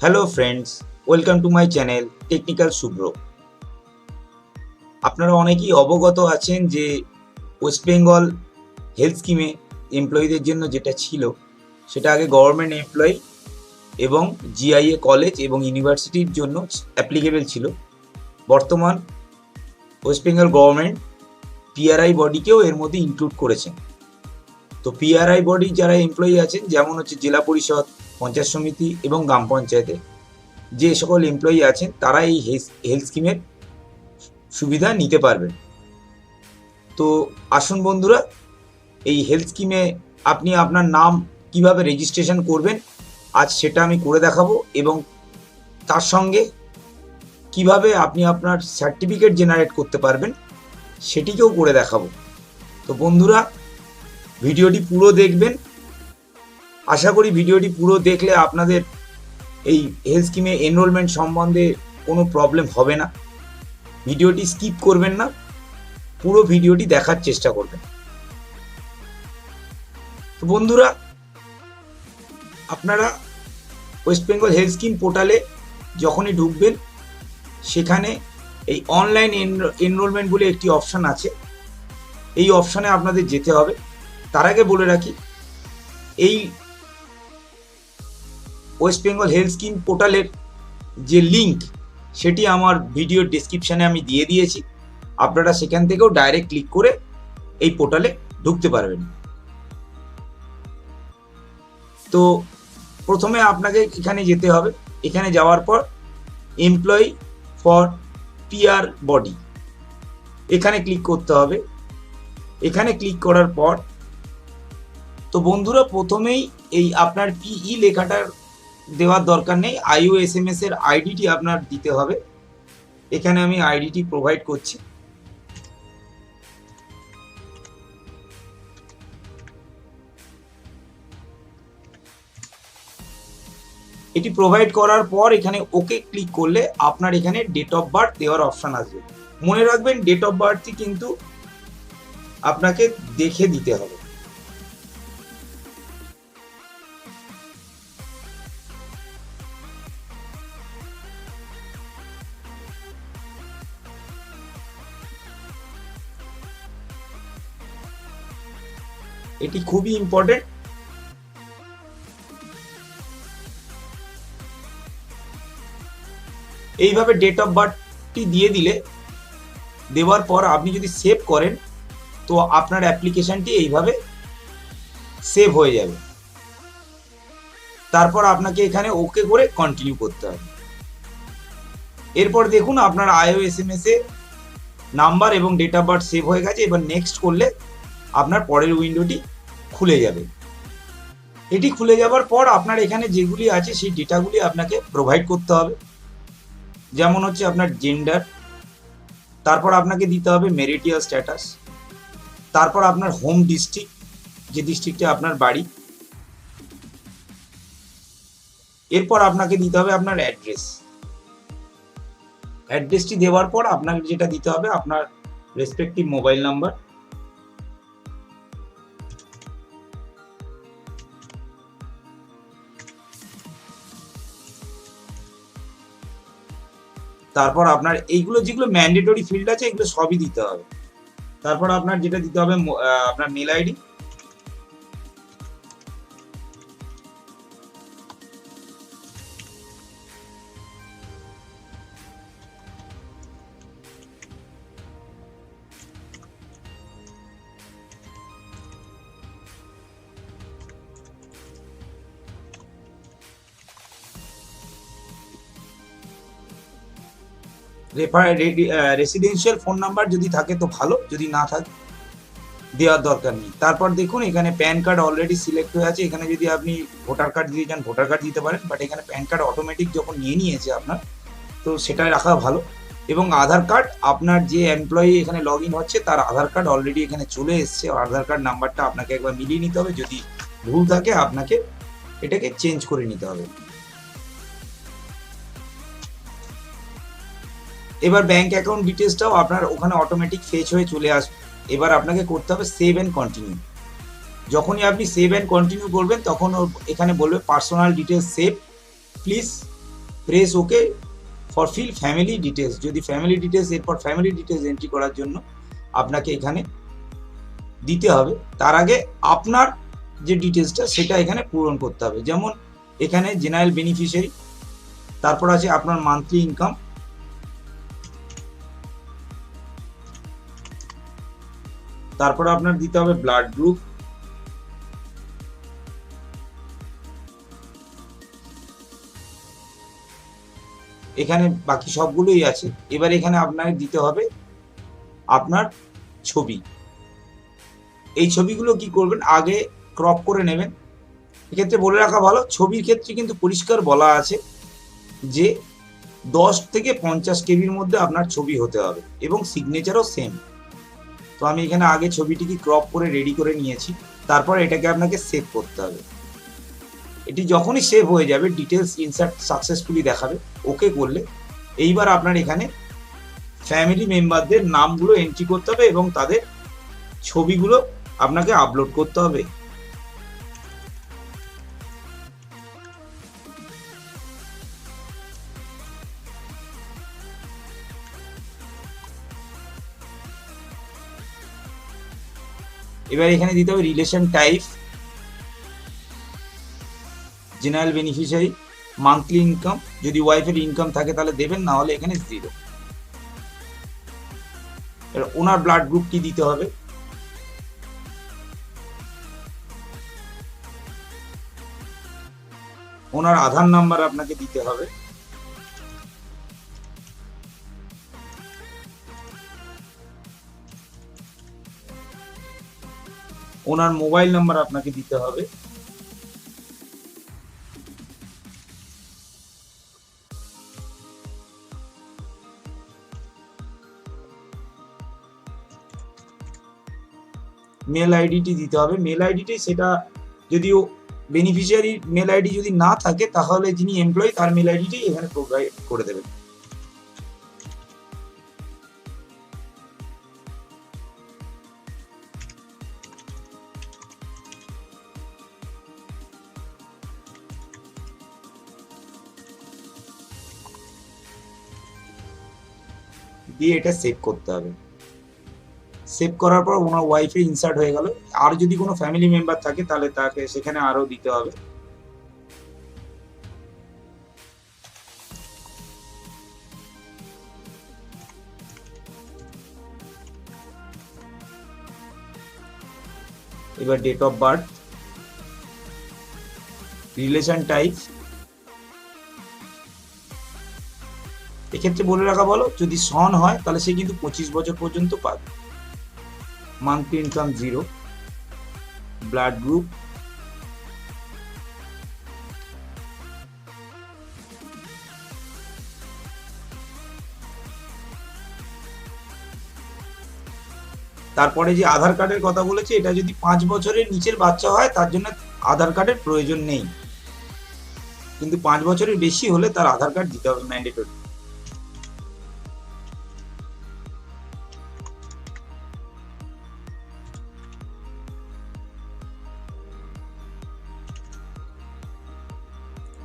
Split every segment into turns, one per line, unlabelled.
Hello friends, welcome to my channel technical Shubhra. আপনারা অনেকেই অবগত আছেন যে ওয়েস্ট বেঙ্গল হেলথ স্কিমে এমপ্লয়ীদের জন্য যেটা ছিল সেটা আগে গভর্নমেন্ট এমপ্লয়ি এবং জিআইএ কলেজ এবং ইউনিভার্সিটির জন্য অ্যাপ্লিকেবল ছিল। বর্তমান ওয়েস্ট বেঙ্গল গভর্নমেন্ট পিআরআই বডিকেও এর মধ্যে ইনক্লুড করেছেন। তো পিআরআই বডি যারা এমপ্লয়ি আছেন, যেমন হচ্ছে জেলা পরিষদ, পঞ্চায়েত সমিতি এবং গ্রাম পঞ্চায়েতে যে সকল এমপ্লয়ি আছেন তারা এই হেলথ স্কিমের সুবিধা নিতে পারবেন। তো আসুন বন্ধুরা, এই হেলথ স্কিমে আপনি আপনার নাম কিভাবে রেজিস্ট্রেশন করবেন আজ সেটা আমি করে দেখাবো, এবং তার সঙ্গে কিভাবে আপনি আপনার সার্টিফিকেট জেনারেট করতে পারবেন সেটিকেও করে দেখাবো। তো বন্ধুরা, ভিডিওটি পুরো দেখবেন। আশা করি ভিডিওটি পুরো দেখলে আপনাদের এই হেলথ স্কিমে এনরোলমেন্ট সম্বন্ধে কোনো প্রবলেম হবে না। ভিডিওটি স্কিপ করবেন না, পুরো ভিডিওটি দেখার চেষ্টা করবেন। তো বন্ধুরা, আপনারা ওয়েস্ট বেঙ্গল হেলথ স্কিম পোর্টালে যখনই ঢুকবেন সেখানে এই অনলাইন এনরোলমেন্ট বলে একটি অপশান আছে। এই অপশানে আপনাদের যেতে হবে। তার আগে বলে রাখি, এই ওয়েস্ট বেঙ্গল হেলথ স্কিম পোর্টালের যে লিঙ্ক সেটি আমার ভিডিওর ডেসক্রিপশানে আমি দিয়ে দিয়েছি। আপনারা সেখান থেকেও ডাইরেক্ট ক্লিক করে এই পোর্টালে ঢুকতে পারবেন। তো প্রথমে আপনাকে এখানে যেতে হবে। এখানে যাওয়ার পর এমপ্লয়ি ফর পিআর বডি এখানে ক্লিক করতে হবে। এখানে ক্লিক করার পর তো বন্ধুরা, প্রথমেই এই আপনার পিই লেখাটার দেওয়ার দরকার নেই, IOSMS এর আইডিটি আপনার দিতে হবে। এখানে আমি আইডিটি প্রোভাইড করছি। এটি প্রোভাইড করার পর এখানে ওকে ক্লিক করলে আপনার এখানে ডেট অফ বার্থ দেওয়ার অপশন আসবে। মনে রাখবেন, ডেট অফ বার্থটি কিন্তু আপনাকে দেখে দিতে হবে। এটি খুবই ইম্পর্টেন্ট। এইভাবে ডেট অফ বার্থটি দিয়ে দিলে, দেওয়ার পর আপনি যদি সেভ করেন তো আপনার অ্যাপ্লিকেশনটি এইভাবে সেভ হয়ে যাবে। তারপর আপনাকে এখানে ওকে করে কন্টিনিউ করতে হবে। এরপর দেখুন আপনার IOSMS এ নাম্বার এবং ডেট অফ বার্থ সেভ হয়ে গেছে। এবার নেক্সট করলে আপনার পরের উইন্ডোটি খুলে যাবে। এটি খুলে যাবার পর আপনার এখানে যেগুলি আছে সেই ডেটাগুলি আপনাকে প্রোভাইড করতে হবে। যেমন হচ্ছে আপনার জেন্ডার, তারপর আপনাকে দিতে হবে মেরিটিয়াল স্ট্যাটাস, তারপর আপনার হোম ডিস্ট্রিক্ট, যে ডিস্ট্রিক্টে আপনার বাড়ি, এরপর আপনাকে দিতে হবে আপনার অ্যাড্রেসটি দেওয়ার পর আপনাকে যেটা দিতে হবে আপনার রেসপেক্টিভ মোবাইল নাম্বার, তারপর আপনার এইগুলো যেগুলো ম্যান্ডেটরি ফিল্ড আছে এগুলো সবই দিতে হবে। তারপর আপনার যেটা দিতে হবে আপনার mail ID, residential phone number যদি থাকে তো ভালো, যদি না থাকে দেওয়ার দরকার নেই। তারপর দেখুন এখানে প্যান কার্ড অলরেডি সিলেক্ট হয়ে আছে। এখানে যদি আপনি ভোটার কার্ড দিতে চান ভোটার কার্ড দিতে পারেন, বাট এখানে প্যান কার্ড অটোমেটিক যখন নিয়েছে আপনার, তো সেটা রাখা ভালো। এবং আধার কার্ড, আপনার যে এমপ্লয়ি এখানে লগ ইন হচ্ছে তার আধার কার্ড অলরেডি এখানে চলে এসছে। আধার কার্ড নাম্বারটা আপনাকে একবার মিলিয়ে নিতে হবে, যদি ভুল থাকে আপনাকে এটাকে চেঞ্জ করে নিতে হবে। এবার ব্যাংক অ্যাকাউন্ট ডিটেলসটাও আপনার ওখানে অটোমেটিক ফেচ হয়ে চলে আসবে। এবার আপনাকে করতে হবে সেভ অ্যান্ড কন্টিনিউ। যখনই আপনি সেভ অ্যান্ড কন্টিনিউ করবেন তখন এখানে বলবে personal details save, please press okay for fill family details. যদি ফ্যামিলি ডিটেলস, এরপর ফ্যামিলি ডিটেলস এন্ট্রি করার জন্য আপনাকে এখানে দিতে হবে। তার আগে আপনার যে ডিটেলসটা সেটা এখানে পূরণ করতে হবে। যেমন এখানে জেনারেল বেনিফিশিয়ারি, তারপর আছে আপনার মান্থলি ইনকাম, তারপর আপনার দিতে হবে ব্লাড গ্রুপ, এখানে বাকি সবগুলোই আছে। এবার এখানে আপনাকে দিতে হবে আপনার ছবি। এই ছবিগুলো কি করবেন, আগে ক্রপ করে নেবেন। এক্ষেত্রে বলে রাখা ভালো, ছবির ক্ষেত্রে কিন্তু পরিষ্কার বলা আছে যে 10 থেকে 50 কেবির মধ্যে আপনার ছবি হতে হবে এবং সিগনেচারও সেম। তো আমি এখানে আগে ছবিটিকে ক্রপ করে রেডি করে নিয়েছি, তারপর এটাকে আপনাকে সেভ করতে হবে। এটি যখনই সেভ হয়ে যাবে ডিটেলস ইনসার্ট সাকসেসফুলি দেখাবে, ওকে করলে এইবার আপনার এখানে ফ্যামিলি মেম্বারদের নামগুলো এন্ট্রি করতে হবে এবং তাদের ছবিগুলো আপনাকে আপলোড করতে হবে। এবার এখানে দিতে হবে relation type, general beneficiary, monthly income. যদি ওয়াইফের ইনকাম থাকে তাহলে দেবেন, না হলে এখানে 0। ওনার ব্লাড গ্রুপ কি দিতে হবে, ওনার আধার নাম্বার আপনাকে দিতে হবে, ওনার মোবাইল নাম্বার আপনাকে দিতে হবে, মেল আইডিটি দিতে হবে। মেল আইডিটি সেটা যদিও বেনিফিশিয়ারি মেল আইডি যদি না থাকে তাহলে যিনি এমপ্লয়ি তার মেল আইডিটি এখানে প্রোভাইড করে দেবেন। দিয়ে এটা সেভ করতে হবে। সেভ করার পর ওনার ওয়াইফে ইনসার্ট হয়ে গেল। আর যদি কোনো ফ্যামিলি মেম্বার থাকে তাহলে তাকে সেখানে আরো দিতে হবে। এবার date of birth, relation type. এক্ষেত্রে বলে রাখা ভালো, যদি সন হয় তাহলে সে কিন্তু 25 বছর পর্যন্ত পাবে। মান্থলি ইনকাম 0, ব্লাড গ্রুপ, তারপরে যে আধার কার্ডের কথা বলেছে, এটা যদি 5 বছরের নিচের বাচ্চা হয় তার জন্য আধার কার্ডের প্রয়োজন নেই, কিন্তু 5 বছরের বেশি হলে তার আধার কার্ড দিতে হবে ম্যান্ডেটরি।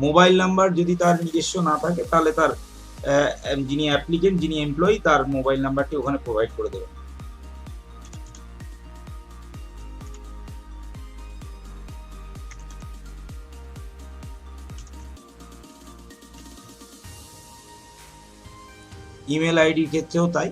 মোবাইল নাম্বার যদি তার নিজস্ব না থাকে তাহলে তার যিনি অ্যাপ্লিকেন্ট, যিনি এমপ্লয়ি, তার মোবাইল নাম্বারটি ওখানে প্রোভাইড করে দেবেন। ইমেল আইডির ক্ষেত্রেও তাই।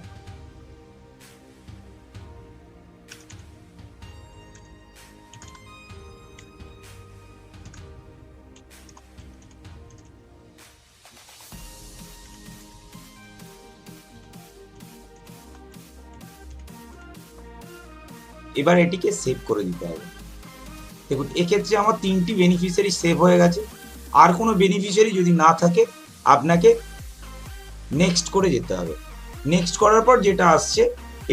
এবার এটিকে সেভ করে দিতে হবে। দেখুন এক্ষেত্রে আমার 3টি বেনিফিশিয়ারি সেভ হয়ে গেছে। আর কোনো বেনিফিশিয়ারি যদি না থাকে আপনাকে নেক্সট করে যেতে হবে। নেক্সট করার পর যেটা আসছে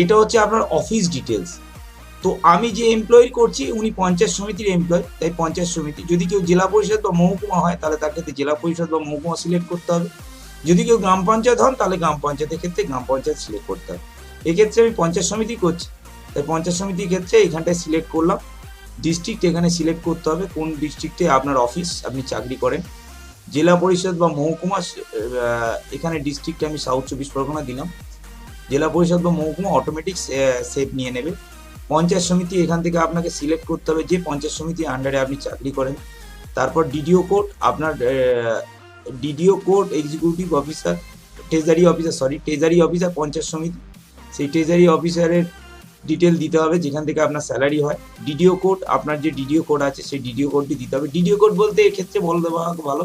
এটা হচ্ছে আপনার অফিস ডিটেলস। তো আমি যে এমপ্লয়ি করছি উনি পঞ্চায়েত সমিতির এমপ্লয়ি, তাই পঞ্চায়েত সমিতি। যদি কেউ জেলা পরিষদ বা মহকুমা হয় তাহলে তার ক্ষেত্রে জেলা পরিষদ বা মহকুমা সিলেক্ট করতে হবে। যদি কেউ গ্রাম পঞ্চায়েত হন তাহলে গ্রাম পঞ্চায়েতের ক্ষেত্রে গ্রাম পঞ্চায়েত সিলেক্ট করতে হবে। এক্ষেত্রে আমি পঞ্চায়েত সমিতি করছি, তাই পঞ্চায়েত সমিতির ক্ষেত্রে এখানটায় সিলেক্ট করলাম। ডিস্ট্রিক্ট এখানে সিলেক্ট করতে হবে কোন ডিস্ট্রিক্টে আপনার অফিস, আপনি চাকরি করেন। জেলা পরিষদ বা মহকুমা, এখানে ডিস্ট্রিক্ট আমি সাউথ 24 পরগনা দিলাম। জেলা পরিষদ বা মহকুমা অটোমেটিক সেভ নিয়ে নেবে। পঞ্চায়েত সমিতি, এখান থেকে আপনাকে সিলেক্ট করতে হবে যে পঞ্চায়েত সমিতির আন্ডারে আপনি চাকরি করেন। তারপর ডিডিও কোড, আপনার DDO code, executive officer, treasury officer panchayat সমিতি, সেই ট্রেজারি অফিসারের ডিটেল দিতে হবে যেখান থেকে আপনার স্যালারি হয়। ডিডিও কোড, আপনার যে ডিডিও কোড আছে সেই ডিডিও কোডটি দিতে হবে। ডিডিও কোড বলতে এক্ষেত্রে বলে দেওয়া ভালো,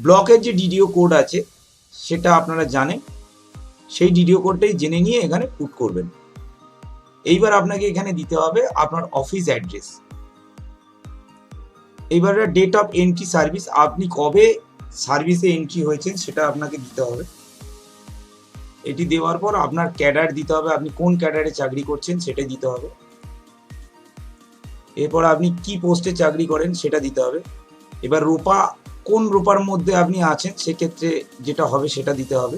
ব্লকের যে ডিডিও কোড আছে সেটা আপনারা জানেন, সেই ডিডিও কোডটাই জেনে নিয়ে এখানে পুট করবেন। এইবার আপনাকে এখানে দিতে হবে আপনার অফিস অ্যাড্রেস। এইবার ডেট অফ এন্ট্রি সার্ভিস, আপনি কবে সার্ভিসে এন্ট্রি হয়েছেন সেটা আপনাকে দিতে হবে। এটি দেওয়ার পর আপনার ক্যাডার দিতে হবে, আপনি কোন ক্যাডারে চাকরি করছেন সেটা দিতে হবে। এরপর আপনি কি পোস্টে চাকরি করেন সেটা দিতে হবে। এবার রোপা, কোন রোপার মধ্যে আপনি আছেন সেক্ষেত্রে যেটা হবে সেটা দিতে হবে।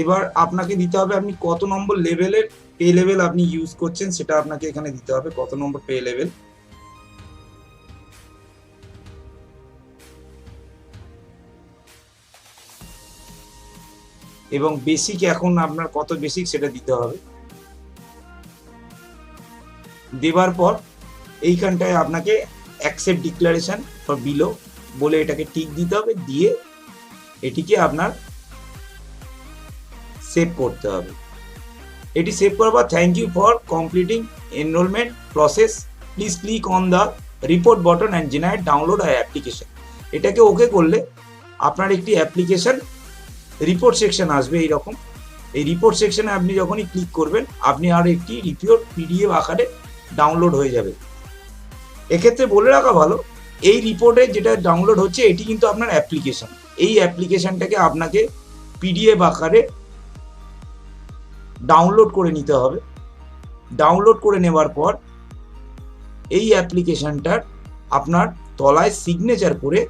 এবার আপনাকে দিতে হবে আপনি কত নম্বর লেভেলের পে লেভেল আপনি ইউজ করছেন সেটা আপনাকে এখানে দিতে হবে, কত নম্বর পে লেভেল। এবং বেসিক এখন আপনার কত বেসিক সেটা দিতে হবে। দেওয়ার পর এইখানটায় আপনাকে অ্যাকসেপ্ট ডিক্লারেশন ফর বিলো বলে এটাকে টিক দিতে হবে, দিয়ে এটিকে আপনার সেভ করতে হবে। এটি সেভ করার পর thank you for completing enrolment process, please click on the report button and generate download application. এটাকে ওকে করলে আপনার একটি অ্যাপ্লিকেশন রিপোর্ট সেকশন আসবে এইরকম। এই রিপোর্ট সেকশনে আপনি যখনই ক্লিক করবেন আপনি আর একটি রিপোর্ট পিডিএফ আকারে ডাউনলোড হয়ে যাবে। এক্ষেত্রে বলে রাখা ভালো, এই রিপোর্টে যেটা ডাউনলোড হচ্ছে এটি কিন্তু আপনার অ্যাপ্লিকেশন। এই অ্যাপ্লিকেশনটাকে আপনাকে পিডিএফ আকারে ডাউনলোড করে নিতে হবে। ডাউনলোড করে নেওয়ার পর এই অ্যাপ্লিকেশনটার আপনার তলায় সিগনেচার করে,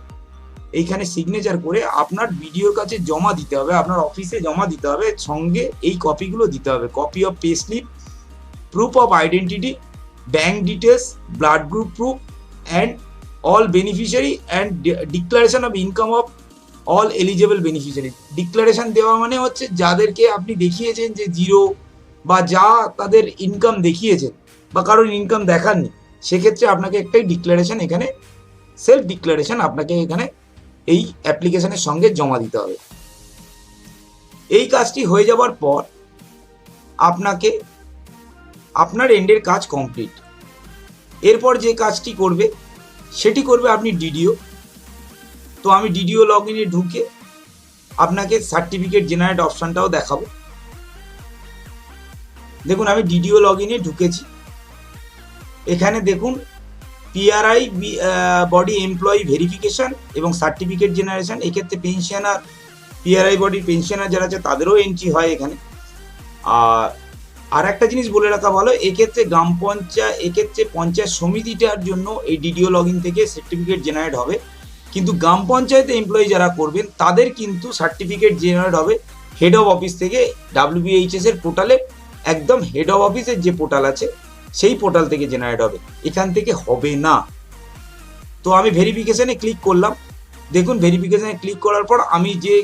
এইখানে সিগনেচার করে আপনার বিডিওর কাছে জমা দিতে হবে, আপনার অফিসে জমা দিতে হবে। সঙ্গে এই কপিগুলো দিতে হবে, copy of pay slip, proof of identity, bank details, blood group proof and all beneficiary and declaration of income of all eligible beneficiary. Declaration দেওয়া মানে হচ্ছে যাদেরকে আপনি দেখিয়েছেন যে জিরো বা যা তাদের ইনকাম দেখিয়েছেন বা কারোর ইনকাম দেখাননি, সেক্ষেত্রে আপনাকে একটাই ডিক্লারেশন, এখানে সেলফ ডিক্লারেশন আপনাকে এখানে এই অ্যাপ্লিকেশনের সঙ্গে জমা দিতে হবে। এই কাজটি হয়ে যাওয়ার পর আপনাকে আপনার এন্ডের কাজ কমপ্লিট। এরপর যে কাজটি করবে সেটি করবে আপনি ডিডিও। তো আমি ডিডিও লগ ইনে ঢুকে আপনাকে সার্টিফিকেট জেনারেট অপশনটাও দেখাবো। দেখুন আমি ডিডিও লগ ইনে ঢুকেছি। এখানে দেখুন পিআরআই বডি এমপ্লয়ি ভেরিফিকেশন এবং সার্টিফিকেট জেনারেশন। এক্ষেত্রে পেনশনার, পিআরআই বডির পেনশনার যারা আছে তাদেরও এন্ট্রি হয় এখানে। আর একটা জিনিস বলে রাখা ভালো, এক্ষেত্রে গ্রাম পঞ্চায়েত, এক্ষেত্রে পঞ্চায়েত সমিতিটার জন্য এই ডিডিও লগ ইন থেকে সার্টিফিকেট জেনারেট হবে, কিন্তু গ্রাম পঞ্চায়েতে এমপ্লয়ি যারা করবেন তাদের কিন্তু সার্টিফিকেট জেনারেট হবে হেড অফ অফিস থেকে, ডাব্লিউবিএইচএস এর পোর্টালে, একদম হেড অফ অফিসের যে পোর্টাল আছে সেই পোর্টাল থেকে জেনারেট হবে, এখান থেকে হবে না। তো আমি ভেরিফিকেশনে ক্লিক করলাম। দেখুন ভেরিফিকেশনে ক্লিক করার পর আমি যে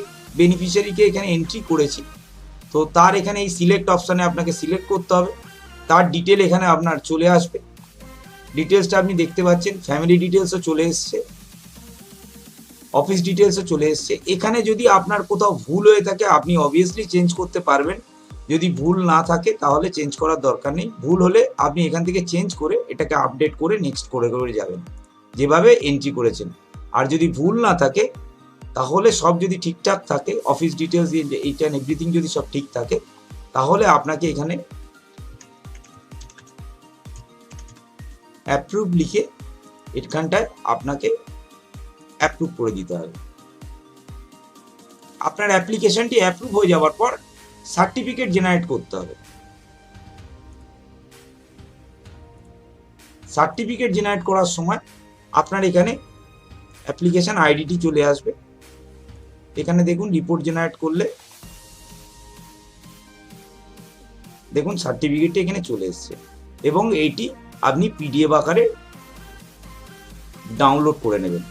বেনিফিশিয়ারিকে এখানে এন্ট্রি করেছি, তো তার এখানে এই সিলেক্ট অপশানে আপনাকে সিলেক্ট করতে হবে। তার ডিটেল এখানে আপনার চলে আসবে, ডিটেলসটা আপনি দেখতে পাচ্ছেন, ফ্যামিলি ডিটেলসও চলে এসছে, অফিস ডিটেলসও চলে এসছে। এখানে যদি আপনার কোথাও ভুল হয়ে থাকে আপনি অবভিয়াসলি চেঞ্জ করতে পারবেন, যদি ভুল না থাকে তাহলে চেঞ্জ করার দরকার নেই। ভুল হলে আপনি এখান থেকে চেঞ্জ করে এটাকে আপডেট করে নেক্সট করে যাবেন যেভাবে এন্ট্রি করেছেন। আর যদি ভুল না থাকে তাহলে সব যদি ঠিকঠাক থাকে, অফিস ডিটেলস এইটা এভরিথিং যদি সব ঠিক থাকে, তাহলে আপনাকে এখানে অ্যাপ্রুভ লিখে এখানটায় আপনাকে অ্যাপ্রুভ করে দিতে হবে। আপনার অ্যাপ্লিকেশনটি অ্যাপ্রুভ হয়ে যাওয়ার পর সার্টিফিকেট জেনারেট করতে হবে। সার্টিফিকেট জেনারেট করার সময় আপনার এখানে অ্যাপ্লিকেশন আইডিটি চলে আসবে। এখানে দেখুন রিপোর্ট জেনারেট করলে দেখুন সার্টিফিকেটটি এখানে চলে এসছে এবং এইটি আপনি পিডিএফ আকারে ডাউনলোড করে নেবেন।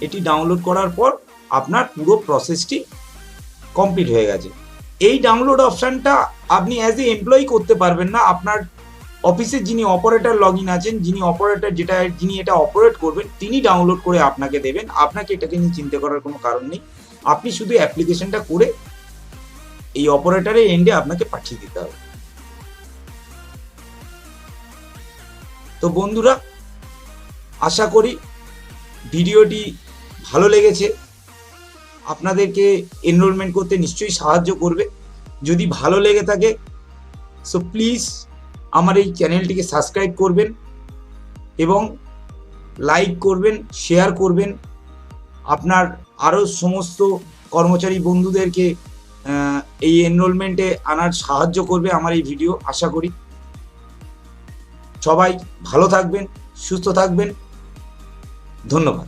এটি ডাউনলোড করার পর আপনার পুরো প্রসেসটি কমপ্লিট হয়ে গেছে। এই ডাউনলোড অপশানটা আপনি অ্যাজ এ এমপ্লয়ি করতে পারবেন না, আপনার অফিসের যিনি অপারেটর লগ ইন আছেন, যিনি এটা অপারেট করবেন, তিনি ডাউনলোড করে আপনাকে দেবেন। আপনাকে এটাকে নিয়ে চিন্তা করার কোনো কারণ নেই। আপনি শুধু অ্যাপ্লিকেশনটা করে এই অপারেটরের এন্ডে আপনাকে পাঠিয়ে দিতে হবে। তো বন্ধুরা, আশা করি ভিডিওটি ভালো লেগেছে, আপনাদেরকে এনরোলমেন্ট করতে নিশ্চয়ই সাহায্য করবে। যদি ভালো লেগে থাকে সো প্লিজ আমার এই চ্যানেলটিকে সাবস্ক্রাইব করবেন এবং লাইক করবেন, শেয়ার করবেন। আপনার আরও সমস্ত কর্মচারী বন্ধুদেরকে এই এনরোলমেন্টে আনার সাহায্য করবে আমার এই ভিডিও, আশা করি। সবাই ভালো থাকবেন, সুস্থ থাকবেন, ধন্যবাদ।